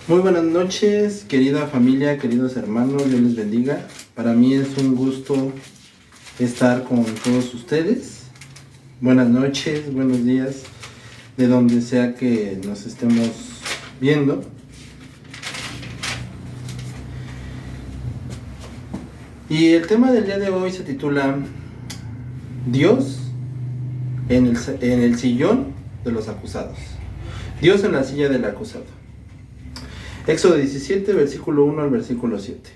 Muy buenas noches, querida familia, queridos hermanos, Dios les bendiga. Para mí es un gusto estar con todos ustedes. Buenas noches, buenos días, de donde sea que nos estemos viendo. Y el tema del día de hoy se titula Dios en el sillón de los acusados. Dios en la silla del acusado. Éxodo 17, versículo 1 al versículo 7.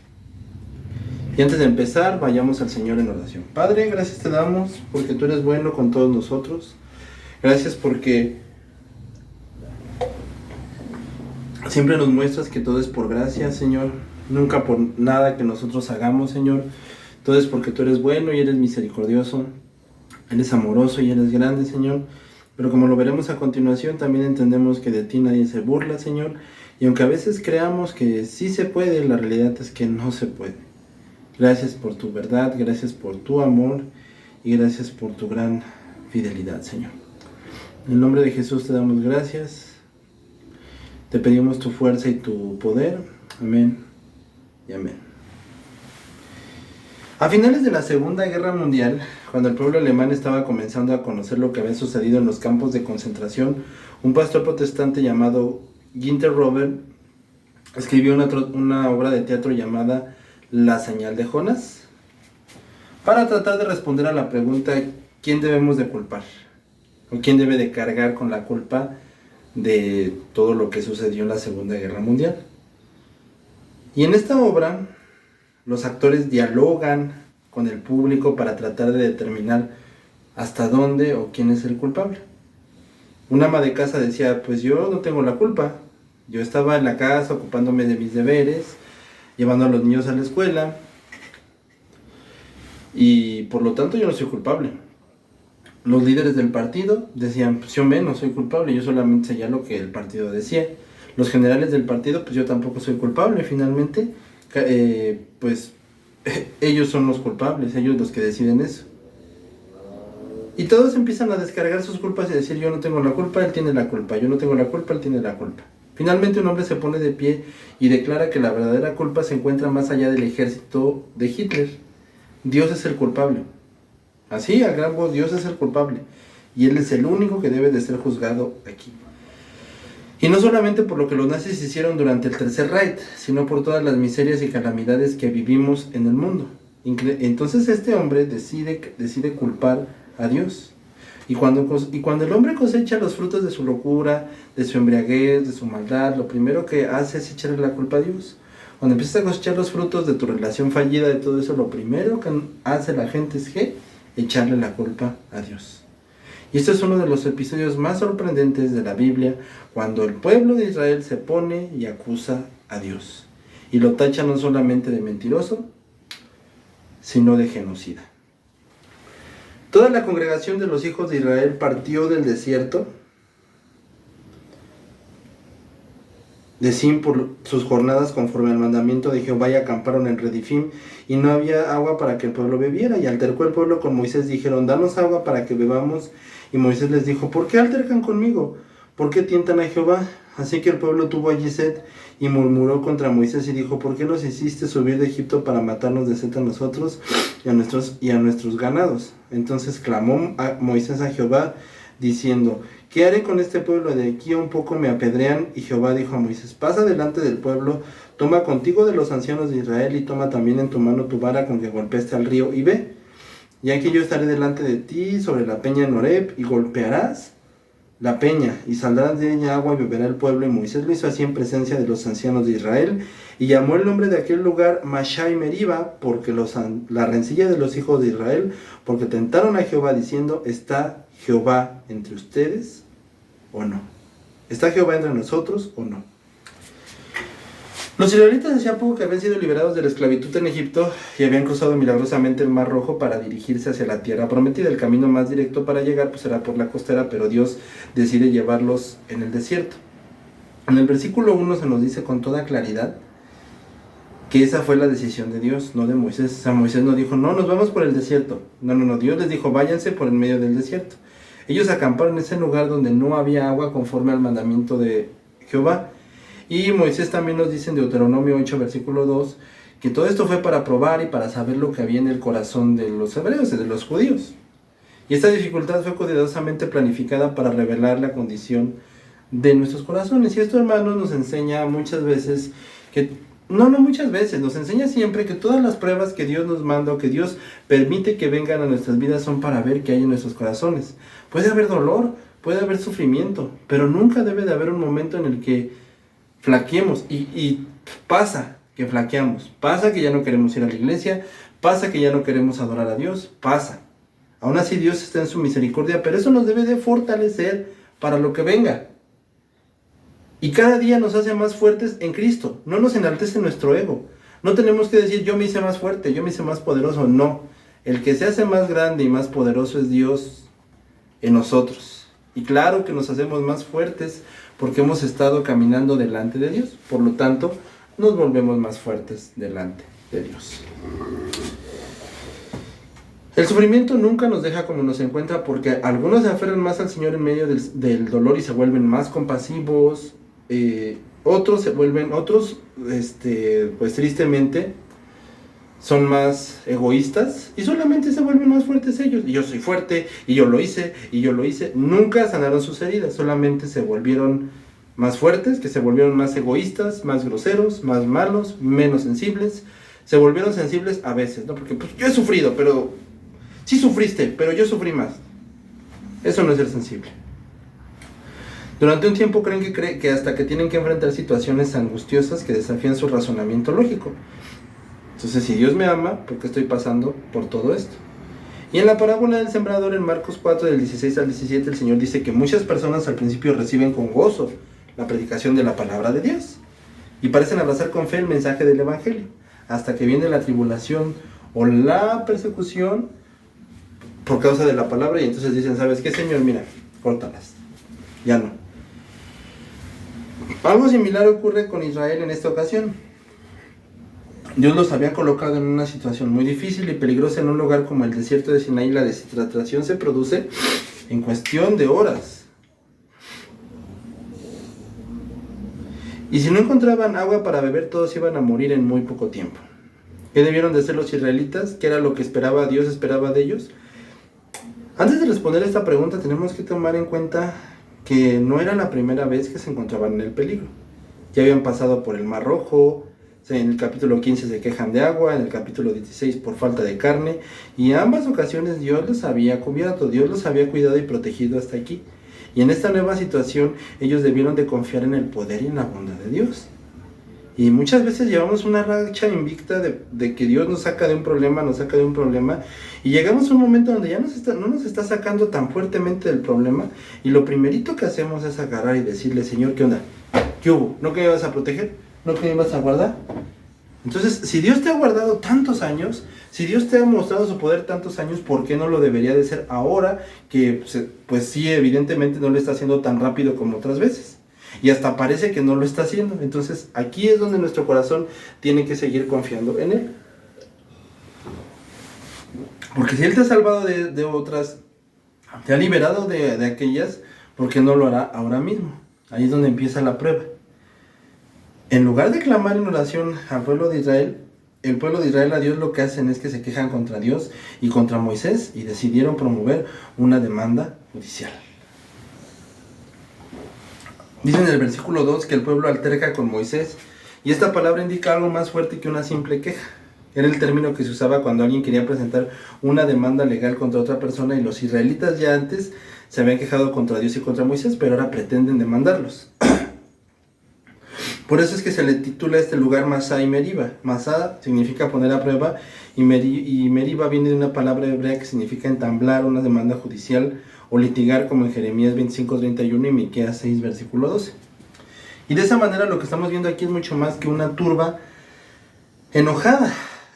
Y antes de empezar, vayamos al Señor en oración. Padre, gracias te damos porque tú eres bueno con todos nosotros. Gracias porque siempre nos muestras que todo es por gracia, Señor. Nunca por nada que nosotros hagamos, Señor. Todo es porque tú eres bueno y eres misericordioso. Eres amoroso y eres grande, Señor. Pero como lo veremos a continuación, también entendemos que de ti nadie se burla, Señor. Y aunque a veces creamos que sí se puede, la realidad es que no se puede. Gracias por tu verdad, gracias por tu amor y gracias por tu gran fidelidad, Señor. En el nombre de Jesús te damos gracias. Te pedimos tu fuerza y tu poder. Amén y amén. A finales de la Segunda Guerra Mundial, cuando el pueblo alemán estaba comenzando a conocer lo que había sucedido en los campos de concentración, un pastor protestante llamado Günther Robert escribió una obra de teatro llamada La señal de Jonás para tratar de responder a la pregunta ¿quién debemos de culpar? ¿O quién debe de cargar con la culpa de todo lo que sucedió en la Segunda Guerra Mundial? Y en esta obra los actores dialogan con el público para tratar de determinar hasta dónde o quién es el culpable. Un ama de casa decía, pues yo no tengo la culpa. Yo estaba en la casa ocupándome de mis deberes, llevando a los niños a la escuela, y por lo tanto yo no soy culpable. Los líderes del partido decían, pues yo menos soy culpable, yo solamente seguía lo que el partido decía. Los generales del partido, pues yo tampoco soy culpable, finalmente, pues ellos son los culpables, ellos los que deciden eso. Y todos empiezan a descargar sus culpas y decir, yo no tengo la culpa, él tiene la culpa, yo no tengo la culpa, él tiene la culpa. Finalmente un hombre se pone de pie y declara que la verdadera culpa se encuentra más allá del ejército de Hitler. Dios es el culpable. Así, a gran voz, Dios es el culpable. Y Él es el único que debe de ser juzgado aquí. Y no solamente por lo que los nazis hicieron durante el Tercer Reich, sino por todas las miserias y calamidades que vivimos en el mundo. Entonces este hombre decide culpar a Dios. Y cuando el hombre cosecha los frutos de su locura, de su embriaguez, de su maldad, lo primero que hace es echarle la culpa a Dios. Cuando empiezas a cosechar los frutos de tu relación fallida, de todo eso, lo primero que hace la gente es echarle la culpa a Dios. Y este es uno de los episodios más sorprendentes de la Biblia, cuando el pueblo de Israel se pone y acusa a Dios. Y lo tacha no solamente de mentiroso, sino de genocida. Toda la congregación de los hijos de Israel partió del desierto de Sin por sus jornadas conforme al mandamiento de Jehová y acamparon en Redifim, y no había agua para que el pueblo bebiera. Y altercó el pueblo con Moisés, dijeron, danos agua para que bebamos. Y Moisés les dijo, ¿por qué altercan conmigo? ¿Por qué tientan a Jehová? Así que el pueblo tuvo allí sed y murmuró contra Moisés y dijo, ¿por qué nos hiciste subir de Egipto para matarnos de sed a nosotros y a nuestros ganados? Entonces clamó Moisés a Jehová diciendo, ¿qué haré con este pueblo? De aquí a un poco me apedrean. Y Jehová dijo a Moisés, pasa delante del pueblo, toma contigo de los ancianos de Israel y toma también en tu mano tu vara con que golpeaste al río y ve. Y aquí yo estaré delante de ti sobre la peña en Horeb y golpearás la peña y saldrá de ella agua y beberá el pueblo. Y Moisés lo hizo así en presencia de los ancianos de Israel y llamó el nombre de aquel lugar Mashá y Meriba, porque la rencilla de los hijos de Israel, porque tentaron a Jehová diciendo, ¿está Jehová entre ustedes o no? ¿Está Jehová entre nosotros o no? Los israelitas hacía poco que habían sido liberados de la esclavitud en Egipto y habían cruzado milagrosamente el Mar Rojo para dirigirse hacia la tierra prometida. El camino más directo para llegar pues era por la costera, pero Dios decide llevarlos en el desierto. En el versículo 1 se nos dice con toda claridad que esa fue la decisión de Dios, no de Moisés. O sea, Moisés no dijo, no, nos vamos por el desierto. No, Dios les dijo, váyanse por el medio del desierto. Ellos acamparon en ese lugar donde no había agua conforme al mandamiento de Jehová. Y Moisés también nos dice en Deuteronomio 8, versículo 2, que todo esto fue para probar y para saber lo que había en el corazón de los hebreos y de los judíos. Y esta dificultad fue cuidadosamente planificada para revelar la condición de nuestros corazones. Y esto, hermanos, nos enseña muchas veces que... No muchas veces, nos enseña siempre que todas las pruebas que Dios nos manda o que Dios permite que vengan a nuestras vidas son para ver qué hay en nuestros corazones. Puede haber dolor, puede haber sufrimiento, pero nunca debe de haber un momento en el que flaqueemos. Y pasa que flaqueamos, pasa que ya no queremos ir a la iglesia, pasa que ya no queremos adorar a Dios, pasa. Aún así Dios está en su misericordia, pero eso nos debe de fortalecer para lo que venga. Y cada día nos hace más fuertes en Cristo. No nos enaltece nuestro ego. No tenemos que decir, yo me hice más fuerte, yo me hice más poderoso. No. El que se hace más grande y más poderoso es Dios en nosotros. Y claro que nos hacemos más fuertes porque hemos estado caminando delante de Dios. Por lo tanto, nos volvemos más fuertes delante de Dios. El sufrimiento nunca nos deja como nos encuentra, porque algunos se aferran más al Señor en medio del dolor y se vuelven más compasivos. Otros pues tristemente son más egoístas y solamente se vuelven más fuertes ellos. Y yo soy fuerte, y yo lo hice. Nunca sanaron sus heridas, solamente se volvieron más fuertes, que se volvieron más egoístas, más groseros, más malos, menos sensibles. Se volvieron sensibles a veces, ¿no? Porque pues, yo he sufrido, pero sí sufriste, pero yo sufrí más. Eso no es ser sensible. Durante un tiempo creen que hasta que tienen que enfrentar situaciones angustiosas que desafían su razonamiento lógico. Entonces, si Dios me ama, ¿por qué estoy pasando por todo esto? Y en la parábola del sembrador, en Marcos 4, del 16 al 17, el Señor dice que muchas personas al principio reciben con gozo la predicación de la palabra de Dios y parecen abrazar con fe el mensaje del Evangelio, hasta que viene la tribulación o la persecución por causa de la palabra, y entonces dicen, ¿sabes qué, Señor? Mira, córtalas, ya no. Algo similar ocurre con Israel en esta ocasión. Dios los había colocado en una situación muy difícil y peligrosa en un lugar como el desierto de Sinaí. La deshidratación se produce en cuestión de horas. Y si no encontraban agua para beber, todos iban a morir en muy poco tiempo. ¿Qué debieron de hacer los israelitas? ¿Qué era lo que Dios esperaba de ellos? Antes de responder esta pregunta, tenemos que tomar en cuenta que no era la primera vez que se encontraban en el peligro. Ya habían pasado por el Mar Rojo, en el capítulo 15 se quejan de agua, en el capítulo 16 por falta de carne, y en ambas ocasiones Dios los había cubierto, Dios los había cuidado y protegido hasta aquí. Y en esta nueva situación ellos debieron de confiar en el poder y en la bondad de Dios. Y muchas veces llevamos una racha invicta de que Dios nos saca de un problema, y llegamos a un momento donde ya no nos está sacando tan fuertemente del problema, y lo primerito que hacemos es agarrar y decirle, Señor, ¿qué onda? ¿Qué hubo? ¿No que me ibas a proteger? ¿No que me ibas a guardar? Entonces, si Dios te ha guardado tantos años, si Dios te ha mostrado su poder tantos años, ¿por qué no lo debería de ser ahora? Que pues sí, evidentemente no lo está haciendo tan rápido como otras veces. Y hasta parece que no lo está haciendo. Entonces aquí es donde nuestro corazón tiene que seguir confiando en Él. Porque si Él te ha salvado de otras, te ha liberado de aquellas, ¿por qué no lo hará ahora mismo? Ahí es donde empieza la prueba. En lugar de clamar en oración al pueblo de Israel, el pueblo de Israel a Dios lo que hacen es que se quejan contra Dios y contra Moisés y decidieron promover una demanda judicial. Dice en el versículo 2 que el pueblo alterca con Moisés, y esta palabra indica algo más fuerte que una simple queja. Era el término que se usaba cuando alguien quería presentar una demanda legal contra otra persona, y los israelitas ya antes se habían quejado contra Dios y contra Moisés, pero ahora pretenden demandarlos. Por eso es que se le titula a este lugar Masá y Meriba. Masá significa poner a prueba, y Meriba viene de una palabra hebrea que significa entablar una demanda judicial o litigar, como en Jeremías 25:31 y Miqueas 6, versículo 12. Y de esa manera lo que estamos viendo aquí es mucho más que una turba enojada.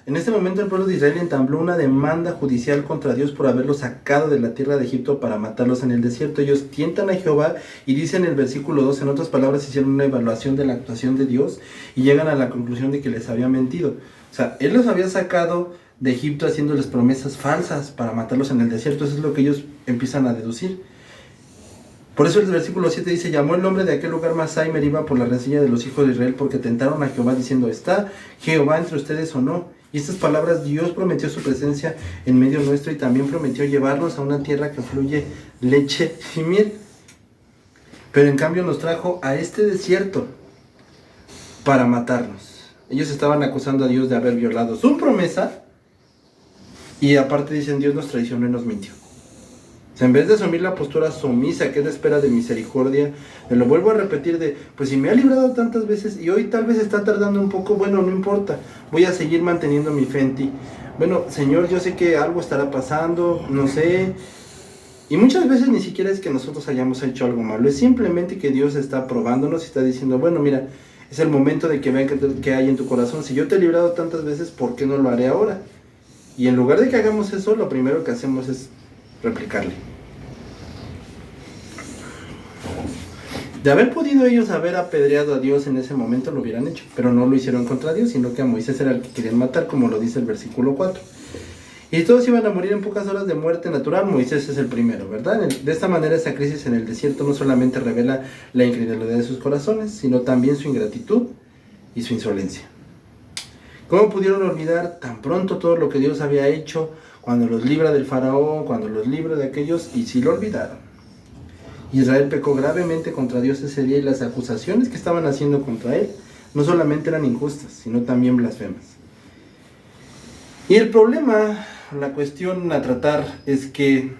En este momento el pueblo de Israel entabló una demanda judicial contra Dios por haberlos sacado de la tierra de Egipto para matarlos en el desierto. Ellos tientan a Jehová y dicen en el versículo 2, en otras palabras, hicieron una evaluación de la actuación de Dios y llegan a la conclusión de que les había mentido. O sea, Él los había sacado de Egipto haciéndoles promesas falsas para matarlos en el desierto. Eso es lo que ellos empiezan a deducir. Por eso el versículo 7 dice, llamó el nombre de aquel lugar Masá y Meriba por la rencilla de los hijos de Israel, porque tentaron a Jehová diciendo, ¿está Jehová entre ustedes o no? Y estas palabras, Dios prometió su presencia en medio nuestro y también prometió llevarnos a una tierra que fluye leche y miel. Pero en cambio nos trajo a este desierto para matarnos. Ellos estaban acusando a Dios de haber violado su promesa y aparte dicen, Dios nos traicionó y nos mintió. O sea, en vez de asumir la postura sumisa que es la espera de misericordia, me lo vuelvo a repetir de, pues si me ha librado tantas veces y hoy tal vez está tardando un poco, bueno, no importa, voy a seguir manteniendo mi fe en ti. Bueno, Señor, yo sé que algo estará pasando, no sé. Y muchas veces ni siquiera es que nosotros hayamos hecho algo malo, es simplemente que Dios está probándonos y está diciendo, bueno, mira, es el momento de que vean que hay en tu corazón. Si yo te he librado tantas veces, ¿por qué no lo haré ahora? Y en lugar de que hagamos eso, lo primero que hacemos es replicarle. De haber podido ellos haber apedreado a Dios en ese momento, lo hubieran hecho, pero no lo hicieron contra Dios, sino que a Moisés era el que querían matar, como lo dice el versículo 4. Y todos iban a morir en pocas horas de muerte natural. Moisés es el primero, ¿verdad? De esta manera esa crisis en el desierto no solamente revela la incredulidad de sus corazones, sino también su ingratitud y su insolencia. ¿Cómo pudieron olvidar tan pronto todo lo que Dios había hecho cuando los libra del faraón, cuando los libra de aquellos? Y sí lo olvidaron. Israel pecó gravemente contra Dios ese día y las acusaciones que estaban haciendo contra él no solamente eran injustas, sino también blasfemas. Y el problema, la cuestión a tratar es que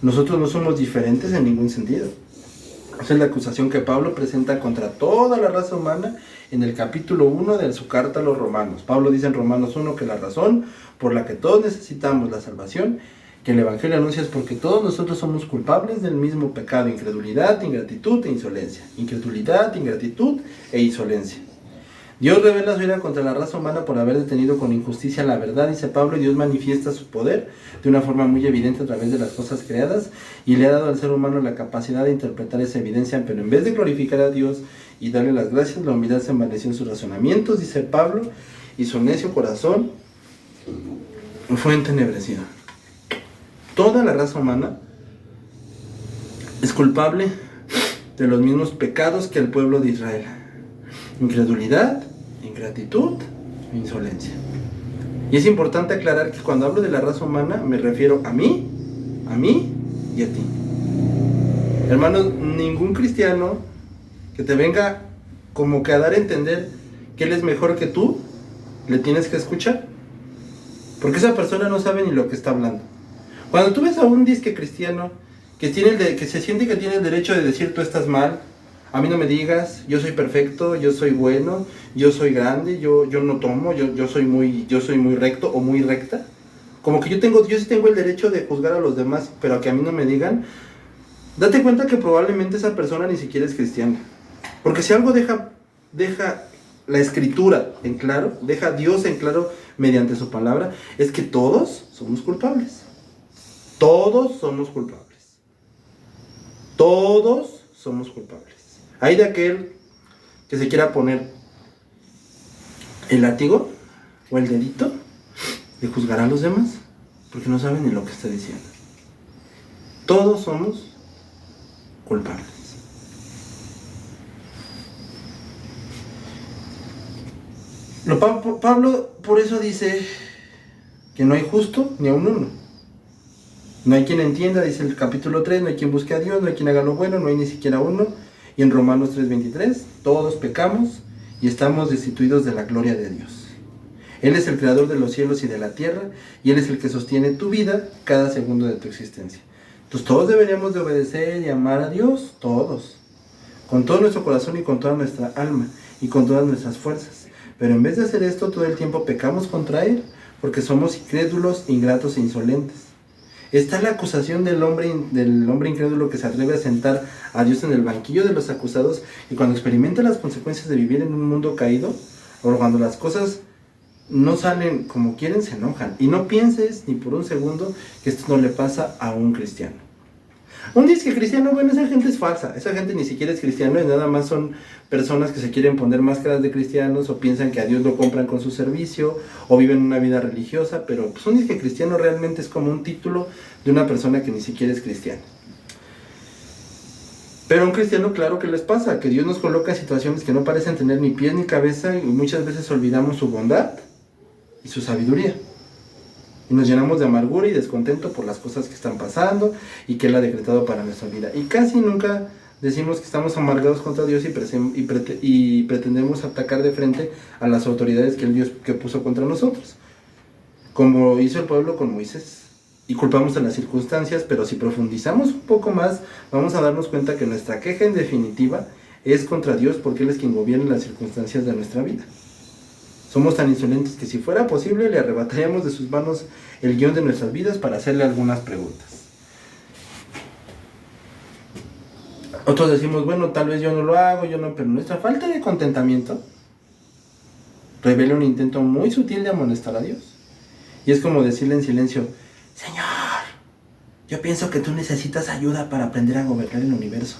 nosotros no somos diferentes en ningún sentido. Esa es la acusación que Pablo presenta contra toda la raza humana en el capítulo 1 de su carta a los romanos. Pablo dice en Romanos 1 que la razón por la que todos necesitamos la salvación, que el Evangelio anuncia, es porque todos nosotros somos culpables del mismo pecado: incredulidad, ingratitud e insolencia. Incredulidad, ingratitud e insolencia. Dios revela su ira contra la raza humana por haber detenido con injusticia la verdad, dice Pablo, y Dios manifiesta su poder de una forma muy evidente a través de las cosas creadas, y le ha dado al ser humano la capacidad de interpretar esa evidencia, pero en vez de glorificar a Dios y darle las gracias, la humildad se envaneció en sus razonamientos, dice Pablo, y su necio corazón fue entenebrecido. Toda la raza humana es culpable de los mismos pecados que el pueblo de Israel: incredulidad, ingratitud e insolencia. Y es importante aclarar que cuando hablo de la raza humana me refiero a mí y a ti. Hermanos, ningún cristiano que te venga como que a dar a entender que él es mejor que tú, le tienes que escuchar, porque esa persona no sabe ni lo que está hablando. Cuando tú ves a un disque cristiano que se siente que tiene el derecho de decir tú estás mal, a mí no me digas, yo soy perfecto, yo soy bueno, yo soy grande, yo no tomo, yo soy muy recto o muy recta. Como que yo sí tengo el derecho de juzgar a los demás, pero a que a mí no me digan. Date cuenta que probablemente esa persona ni siquiera es cristiana. Porque si algo deja la escritura en claro, deja a Dios en claro mediante su palabra, es que todos somos culpables. Todos somos culpables. Todos somos culpables. Hay de aquel que se quiera poner el látigo o el dedito de juzgar a los demás, porque no saben ni lo que está diciendo. Todos somos culpables. Pablo por eso dice que no hay justo ni aun uno. No hay quien entienda, dice el capítulo 3, no hay quien busque a Dios, no hay quien haga lo bueno, no hay ni siquiera uno. Y en Romanos 3:23, todos pecamos y estamos destituidos de la gloria de Dios. Él es el creador de los cielos y de la tierra, y Él es el que sostiene tu vida cada segundo de tu existencia. Entonces todos deberíamos de obedecer y amar a Dios, todos, con todo nuestro corazón y con toda nuestra alma y con todas nuestras fuerzas. Pero en vez de hacer esto, todo el tiempo pecamos contra Él, porque somos incrédulos, ingratos e insolentes. Está la acusación del hombre incrédulo que se atreve a sentar a Dios en el banquillo de los acusados y cuando experimenta las consecuencias de vivir en un mundo caído, o cuando las cosas no salen como quieren, se enojan. Y no pienses ni por un segundo que esto no le pasa a un cristiano. Un disque cristiano, bueno, esa gente es falsa, esa gente ni siquiera es cristiano, y nada más son personas que se quieren poner máscaras de cristianos o piensan que a Dios lo compran con su servicio o viven una vida religiosa, pero pues un disque cristiano realmente es como un título de una persona que ni siquiera es cristiana. Pero a un cristiano, claro que les pasa, que Dios nos coloca en situaciones que no parecen tener ni pies ni cabeza y muchas veces olvidamos su bondad y su sabiduría. Y nos llenamos de amargura y descontento por las cosas que están pasando y que Él ha decretado para nuestra vida. Y casi nunca decimos que estamos amargados contra Dios y pretendemos atacar de frente a las autoridades que Dios puso contra nosotros, como hizo el pueblo con Moisés. Y culpamos a las circunstancias, pero si profundizamos un poco más, vamos a darnos cuenta que nuestra queja en definitiva es contra Dios porque Él es quien gobierna las circunstancias de nuestra vida. Somos tan insolentes que si fuera posible le arrebataríamos de sus manos el guión de nuestras vidas para hacerle algunas preguntas. Otros decimos, bueno, tal vez yo no lo hago, pero nuestra falta de contentamiento revela un intento muy sutil de amonestar a Dios. Y es como decirle en silencio, Señor, yo pienso que tú necesitas ayuda para aprender a gobernar el universo.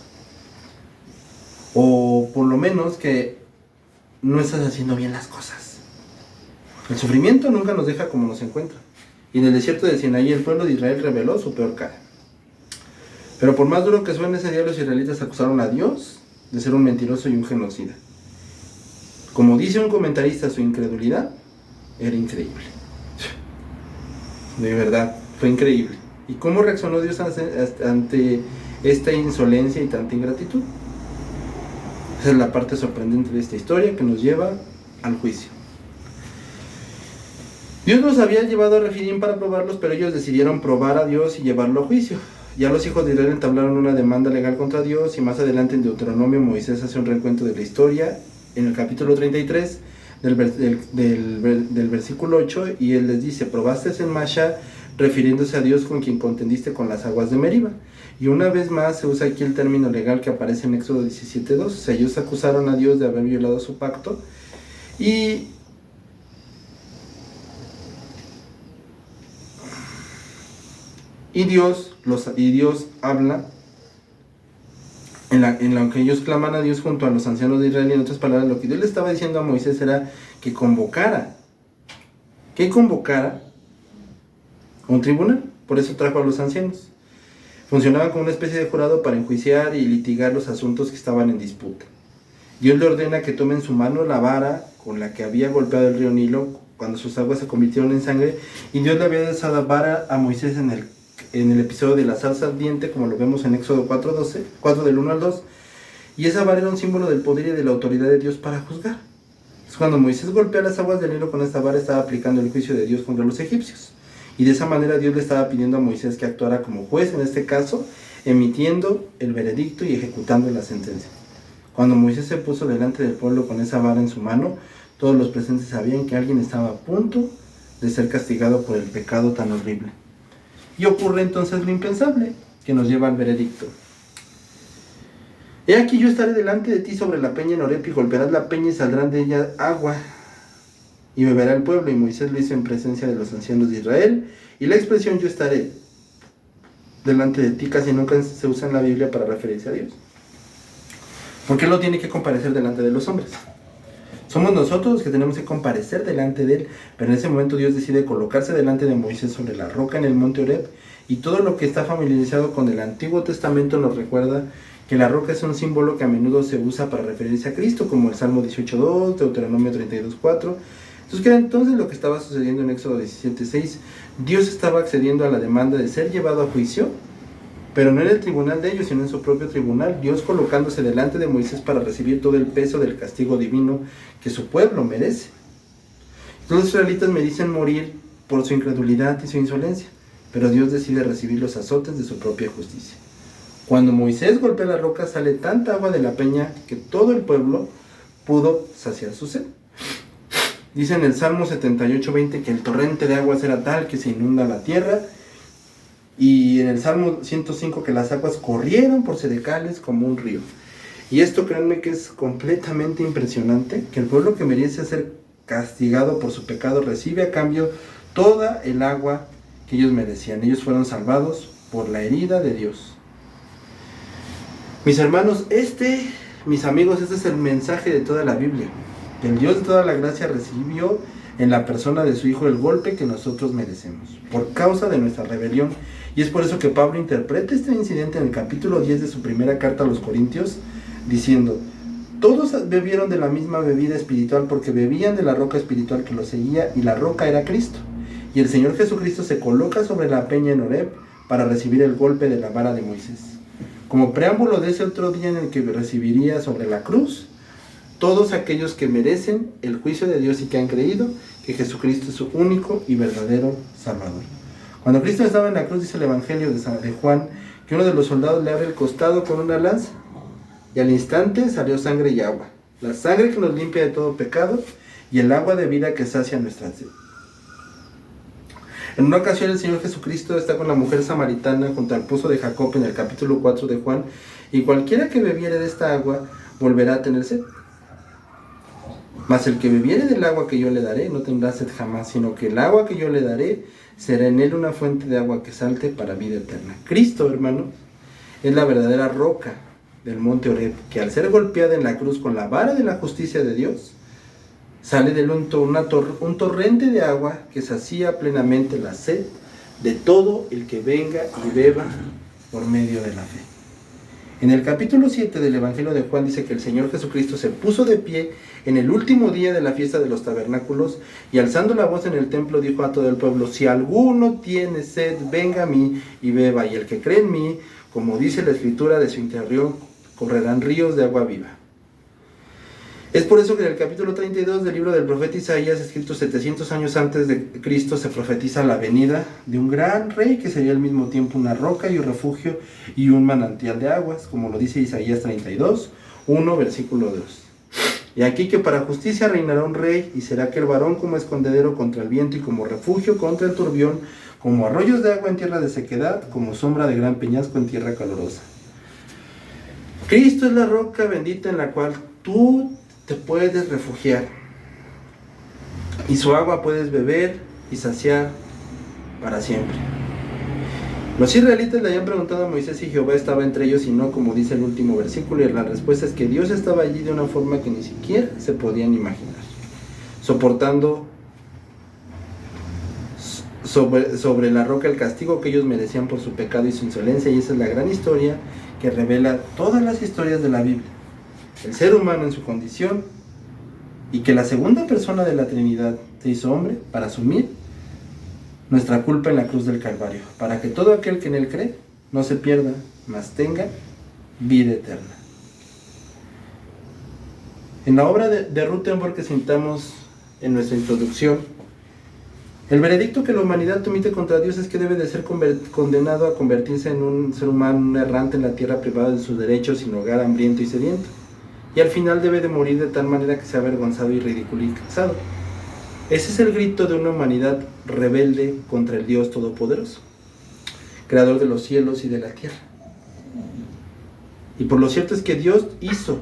O por lo menos que no estás haciendo bien las cosas. El sufrimiento nunca nos deja como nos encuentra. Y en el desierto de Sinaí el pueblo de Israel reveló su peor cara. Pero por más duro que suene, ese día los israelitas acusaron a Dios de ser un mentiroso y un genocida. Como dice un comentarista, su incredulidad era increíble. De verdad, fue increíble. ¿Y cómo reaccionó Dios ante esta insolencia y tanta ingratitud? Esa es la parte sorprendente de esta historia que nos lleva al juicio. Dios los había llevado a Refidim para probarlos, pero ellos decidieron probar a Dios y llevarlo a juicio. Ya los hijos de Israel entablaron una demanda legal contra Dios y más adelante en Deuteronomio Moisés hace un recuento de la historia en el capítulo 33 del versículo 8 y él les dice, probaste en Masha, refiriéndose a Dios con quien contendiste con las aguas de Meriba. Y una vez más se usa aquí el término legal que aparece en Éxodo 17:2, o sea, ellos acusaron a Dios de haber violado su pacto y Dios habla en lo que ellos claman a Dios junto a los ancianos de Israel. Y en otras palabras, lo que Dios le estaba diciendo a Moisés era que convocara un tribunal. Por eso trajo a los ancianos. Funcionaban como una especie de jurado para enjuiciar y litigar los asuntos que estaban en disputa. Dios le ordena que tome en su mano la vara con la que había golpeado el río Nilo cuando sus aguas se convirtieron en sangre, y Dios le había dado esa vara a Moisés en el episodio de la zarza ardiente, como lo vemos en Éxodo 4 del 1 al 2, y esa vara era un símbolo del poder y de la autoridad de Dios para juzgar. Es cuando Moisés golpea las aguas del Nilo con esta vara, estaba aplicando el juicio de Dios contra los egipcios, y de esa manera Dios le estaba pidiendo a Moisés que actuara como juez en este caso, emitiendo el veredicto y ejecutando la sentencia. Cuando Moisés se puso delante del pueblo con esa vara en su mano, todos los presentes sabían que alguien estaba a punto de ser castigado por el pecado tan horrible. Y ocurre entonces lo impensable, que nos lleva al veredicto. He aquí yo estaré delante de ti sobre la peña en Horeb, y golpearás la peña y saldrán de ella agua, y beberá el pueblo. Y Moisés lo hizo en presencia de los ancianos de Israel. Y la expresión yo estaré delante de ti casi nunca se usa en la Biblia para referirse a Dios. Porque Él no tiene que comparecer delante de los hombres. Somos nosotros los que tenemos que comparecer delante de Él, pero en ese momento Dios decide colocarse delante de Moisés sobre la roca en el monte Horeb, y todo lo que está familiarizado con el Antiguo Testamento nos recuerda que la roca es un símbolo que a menudo se usa para referirse a Cristo, como el Salmo 18:2, Deuteronomio 32:4. Entonces, ¿qué era entonces lo que estaba sucediendo en Éxodo 17:6? Dios estaba accediendo a la demanda de ser llevado a juicio, pero no en el tribunal de ellos, sino en su propio tribunal, Dios colocándose delante de Moisés para recibir todo el peso del castigo divino que su pueblo merece. Los israelitas merecen morir por su incredulidad y su insolencia, pero Dios decide recibir los azotes de su propia justicia. Cuando Moisés golpea la roca, sale tanta agua de la peña que todo el pueblo pudo saciar su sed. Dice en el Salmo 78:20 que el torrente de aguas era tal que se inunda la tierra, Y en el Salmo 105 que las aguas corrieron por sedecales como un río. Y esto créanme que es completamente impresionante, que el pueblo que merece ser castigado por su pecado recibe a cambio toda el agua que ellos merecían. Ellos fueron salvados por la herida de Dios. Mis hermanos, mis amigos, este es el mensaje de toda la Biblia. El Dios de toda la gracia recibió en la persona de su Hijo el golpe que nosotros merecemos, por causa de nuestra rebelión. Y es por eso que Pablo interpreta este incidente en el capítulo 10 de su primera carta a los Corintios, diciendo: todos bebieron de la misma bebida espiritual porque bebían de la roca espiritual que los seguía, y la roca era Cristo. Y el Señor Jesucristo se coloca sobre la peña en Horeb para recibir el golpe de la vara de Moisés, como preámbulo de ese otro día en el que recibiría sobre la cruz todos aquellos que merecen el juicio de Dios y que han creído que Jesucristo es su único y verdadero Salvador. Cuando Cristo estaba en la cruz, dice el Evangelio de Juan, que uno de los soldados le abre el costado con una lanza, y al instante salió sangre y agua, la sangre que nos limpia de todo pecado y el agua de vida que sacia nuestra sed. En una ocasión el Señor Jesucristo está con la mujer samaritana junto al pozo de Jacob en el capítulo 4 de Juan, y cualquiera que bebiere de esta agua volverá a tener sed. Mas el que bebiere del agua que yo le daré no tendrá sed jamás, sino que el agua que yo le daré será en él una fuente de agua que salte para vida eterna. Cristo, hermano, es la verdadera roca del monte Horeb, que al ser golpeada en la cruz con la vara de la justicia de Dios, sale de él un torrente de agua que sacía plenamente la sed de todo el que venga y beba por medio de la fe. En el capítulo 7 del Evangelio de Juan dice que el Señor Jesucristo se puso de pie en el último día de la fiesta de los tabernáculos y alzando la voz en el templo dijo a todo el pueblo: si alguno tiene sed, venga a mí y beba, y el que cree en mí, como dice la Escritura, de su interior correrán ríos de agua viva. Es por eso que en el capítulo 32 del libro del profeta Isaías, escrito 700 años antes de Cristo, se profetiza la venida de un gran rey que sería al mismo tiempo una roca y un refugio y un manantial de aguas, como lo dice Isaías 32, 1, versículo 2. Y aquí que para justicia reinará un rey, y será aquel varón como escondedero contra el viento y como refugio contra el turbión, como arroyos de agua en tierra de sequedad, como sombra de gran peñasco en tierra calorosa. Cristo es la roca bendita en la cual tú te puedes refugiar, y su agua puedes beber y saciar para siempre. Los israelitas le habían preguntado a Moisés si Jehová estaba entre ellos y no, como dice el último versículo, y la respuesta es que Dios estaba allí de una forma que ni siquiera se podían imaginar, soportando sobre la roca el castigo que ellos merecían por su pecado y su insolencia. Y esa es la gran historia que revela todas las historias de la Biblia: el ser humano en su condición, y que la segunda persona de la Trinidad se hizo hombre para asumir nuestra culpa en la cruz del Calvario, para que todo aquel que en él cree no se pierda, mas tenga vida eterna. En la obra de Ruth Emborg que citamos en nuestra introducción, el veredicto que la humanidad emite contra Dios es que debe de ser condenado a convertirse en un ser humano, un errante en la tierra, privado de sus derechos, sin hogar, hambriento y sediento. Y al final debe de morir de tal manera que sea avergonzado y ridiculizado. Ese es el grito de una humanidad rebelde contra el Dios Todopoderoso, creador de los cielos y de la tierra. Y por lo cierto es que Dios hizo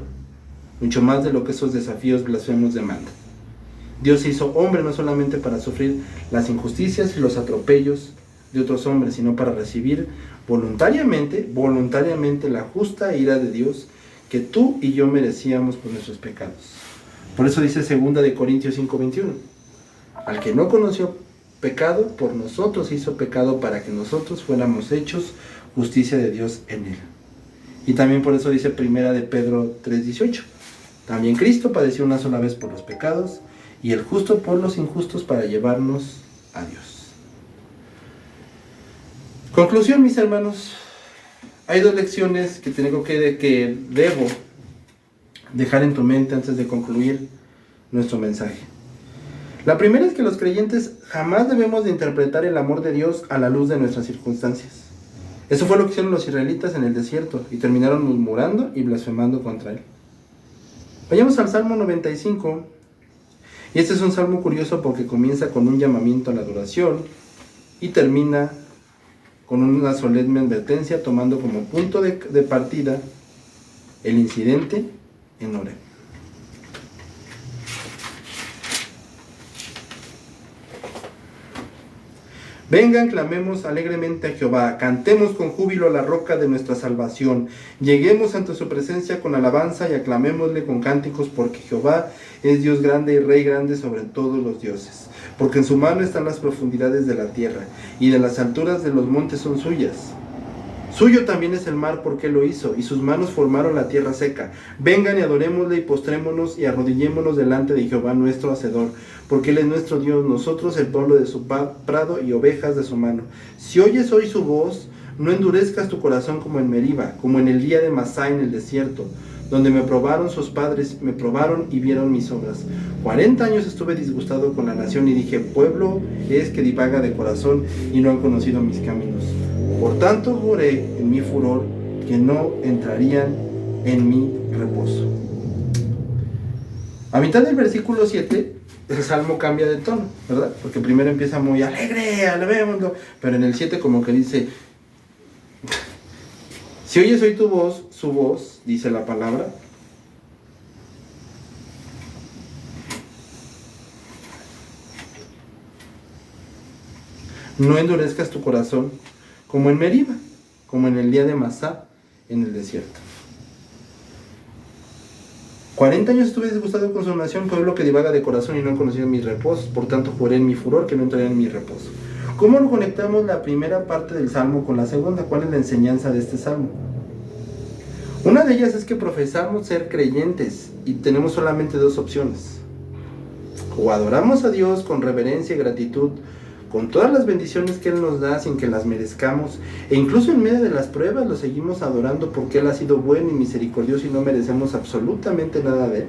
mucho más de lo que esos desafíos blasfemos demandan. Dios se hizo hombre no solamente para sufrir las injusticias y los atropellos de otros hombres, sino para recibir voluntariamente la justa ira de Dios que tú y yo merecíamos por nuestros pecados. Por eso dice 2 Corintios 5:21, al que no conoció pecado, por nosotros hizo pecado para que nosotros fuéramos hechos justicia de Dios en él. Y también por eso dice 1 Pedro 3:18, también Cristo padeció una sola vez por los pecados, y el justo por los injustos, para llevarnos a Dios. Conclusión, mis hermanos, hay dos lecciones que debo dejar en tu mente antes de concluir nuestro mensaje. La primera es que los creyentes jamás debemos de interpretar el amor de Dios a la luz de nuestras circunstancias. Eso fue lo que hicieron los israelitas en el desierto, y terminaron murmurando y blasfemando contra él. Vayamos al Salmo 95, y este es un salmo curioso porque comienza con un llamamiento a la adoración y termina con una solemne advertencia, tomando como punto de partida el incidente en Horeb. Vengan, clamemos alegremente a Jehová, cantemos con júbilo a la roca de nuestra salvación, lleguemos ante su presencia con alabanza y aclamémosle con cánticos, porque Jehová es Dios grande y Rey grande sobre todos los dioses, porque en su mano están las profundidades de la tierra, y de las alturas de los montes son suyas. Suyo también es el mar, porque él lo hizo, y sus manos formaron la tierra seca. Vengan y adorémosle y postrémonos y arrodillémonos delante de Jehová nuestro Hacedor, porque él es nuestro Dios, nosotros el pueblo de su prado y ovejas de su mano. Si oyes hoy su voz, no endurezcas tu corazón como en Meriba, como en el día de Masá en el desierto, donde me probaron sus padres, me probaron y vieron mis obras. 40 años estuve disgustado con la nación y dije, pueblo es que divaga de corazón y no han conocido mis caminos. Por tanto juré en mi furor que no entrarían en mi reposo. A mitad del versículo 7, el salmo cambia de tono, ¿verdad? Porque primero empieza muy alegre, alabémoslo, pero en el 7 como que dice, si oyes hoy tu voz, su voz, dice la palabra, no endurezcas tu corazón como en Meriba, como en el día de Masá en el desierto. 40 años estuve disgustado con su nación, pueblo que divaga de corazón y no han conocido mis reposos, por tanto juré en mi furor que no entrarían en mi reposo. ¿Cómo conectamos la primera parte del salmo con la segunda? ¿Cuál es la enseñanza de este salmo? Una de ellas es que profesamos ser creyentes y tenemos solamente dos opciones. O adoramos a Dios con reverencia y gratitud, con todas las bendiciones que Él nos da sin que las merezcamos, e incluso en medio de las pruebas lo seguimos adorando porque Él ha sido bueno y misericordioso y no merecemos absolutamente nada de Él.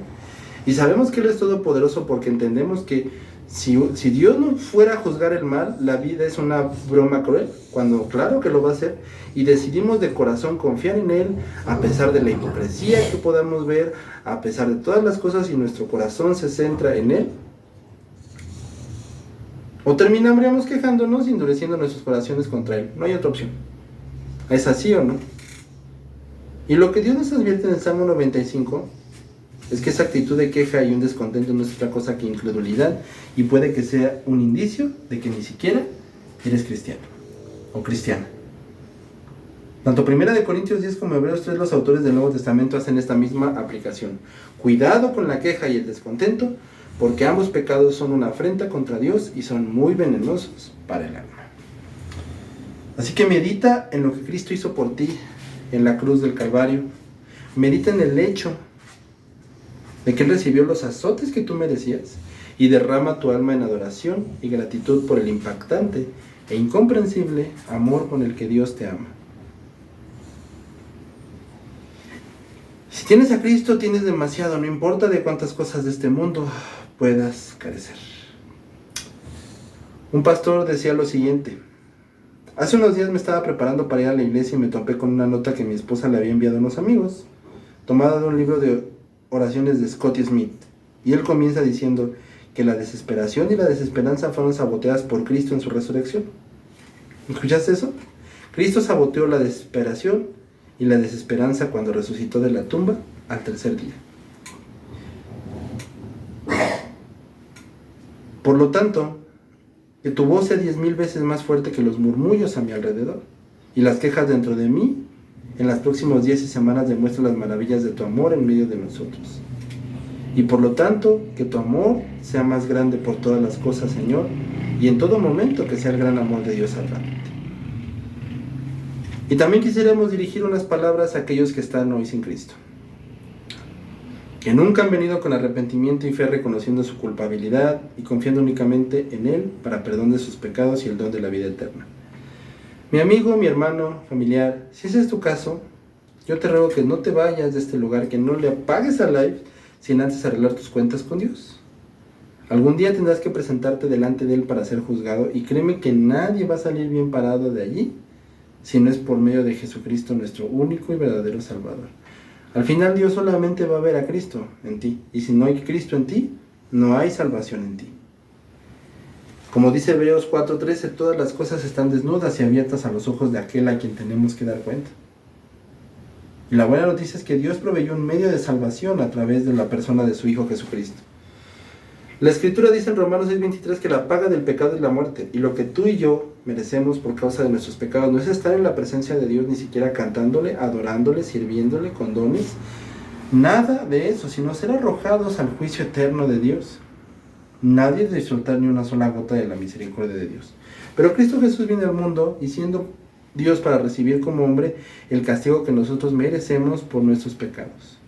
Y sabemos que Él es todopoderoso porque entendemos que si Dios no fuera a juzgar el mal, la vida es una broma cruel, cuando claro que lo va a hacer, y decidimos de corazón confiar en Él, a pesar de la hipocresía que podamos ver, a pesar de todas las cosas, y nuestro corazón se centra en Él, o terminaríamos quejándonos y endureciendo nuestros corazones contra Él. No hay otra opción. ¿Es así o no? Y lo que Dios nos advierte en el Salmo 95 es que esa actitud de queja y un descontento no es otra cosa que incredulidad, y puede que sea un indicio de que ni siquiera eres cristiano o cristiana. Tanto 1 Corintios 10 como Hebreos 3, los autores del Nuevo Testamento hacen esta misma aplicación. Cuidado con la queja y el descontento, porque ambos pecados son una afrenta contra Dios y son muy venenosos para el alma. Así que medita en lo que Cristo hizo por ti en la cruz del Calvario. Medita en el hecho de que Él recibió los azotes que tú merecías, y derrama tu alma en adoración y gratitud por el impactante e incomprensible amor con el que Dios te ama. Si tienes a Cristo, tienes demasiado, no importa de cuántas cosas de este mundo puedas carecer. Un pastor decía lo siguiente: hace unos días me estaba preparando para ir a la iglesia y me topé con una nota que mi esposa le había enviado a unos amigos, tomada de un libro de oraciones de Scott Smith, y él comienza diciendo que la desesperación y la desesperanza fueron saboteadas por Cristo en su resurrección. ¿Escuchaste eso? Cristo saboteó la desesperación y la desesperanza cuando resucitó de la tumba al tercer día. Por lo tanto, que tu voz sea 10,000 veces más fuerte que los murmullos a mi alrededor y las quejas dentro de mí. En las próximas 10 semanas demuestra las maravillas de tu amor en medio de nosotros. Y por lo tanto, que tu amor sea más grande por todas las cosas, Señor, y en todo momento que sea el gran amor de Dios salvante. Y también quisiéramos dirigir unas palabras a aquellos que están hoy sin Cristo, que nunca han venido con arrepentimiento y fe, reconociendo su culpabilidad y confiando únicamente en Él para perdón de sus pecados y el don de la vida eterna. Mi amigo, mi hermano, familiar, si ese es tu caso, yo te ruego que no te vayas de este lugar, que no le apagues al live sin antes arreglar tus cuentas con Dios. Algún día tendrás que presentarte delante de Él para ser juzgado, y créeme que nadie va a salir bien parado de allí si no es por medio de Jesucristo, nuestro único y verdadero Salvador. Al final Dios solamente va a ver a Cristo en ti, y si no hay Cristo en ti, no hay salvación en ti. Como dice Hebreos 4:13, todas las cosas están desnudas y abiertas a los ojos de aquel a quien tenemos que dar cuenta. Y la buena noticia es que Dios proveyó un medio de salvación a través de la persona de su Hijo Jesucristo. La Escritura dice en Romanos 6:23 que la paga del pecado es la muerte, y lo que tú y yo merecemos por causa de nuestros pecados no es estar en la presencia de Dios, ni siquiera cantándole, adorándole, sirviéndole con dones, nada de eso, sino ser arrojados al juicio eterno de Dios. Nadie disfrutar ni una sola gota de la misericordia de Dios. Pero Cristo Jesús viene al mundo y siendo Dios para recibir como hombre el castigo que nosotros merecemos por nuestros pecados.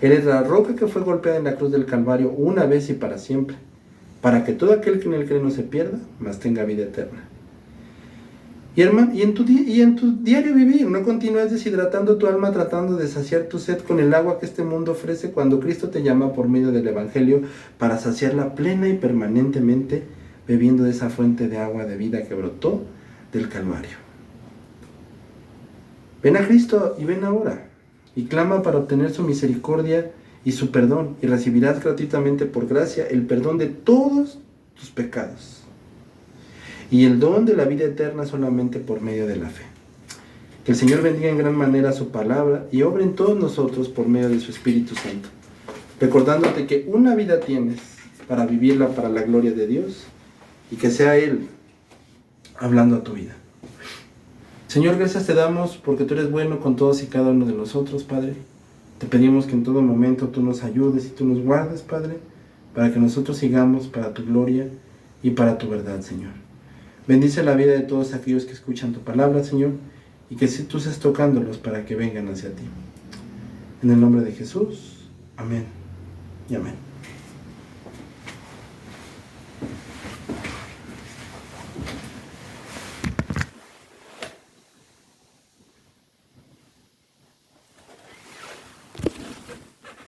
Él es la roca que fue golpeada en la cruz del Calvario una vez y para siempre, para que todo aquel que en él cree no se pierda, mas tenga vida eterna. Y hermano, y en tu diario vivir, no continúes deshidratando tu alma tratando de saciar tu sed con el agua que este mundo ofrece cuando Cristo te llama por medio del Evangelio para saciarla plena y permanentemente bebiendo de esa fuente de agua de vida que brotó del Calvario. Ven a Cristo y ven ahora y clama para obtener su misericordia y su perdón, y recibirás gratuitamente por gracia el perdón de todos tus pecados y el don de la vida eterna solamente por medio de la fe. Que el Señor bendiga en gran manera su palabra y obre en todos nosotros por medio de su Espíritu Santo, recordándote que una vida tienes para vivirla para la gloria de Dios y que sea Él hablando a tu vida. Señor, gracias te damos porque tú eres bueno con todos y cada uno de nosotros, Padre. Te pedimos que en todo momento tú nos ayudes y tú nos guardes, Padre, para que nosotros sigamos para tu gloria y para tu verdad, Señor. Bendice la vida de todos aquellos que escuchan tu palabra, Señor, y que tú estés tocándolos para que vengan hacia ti. En el nombre de Jesús, amén y amén.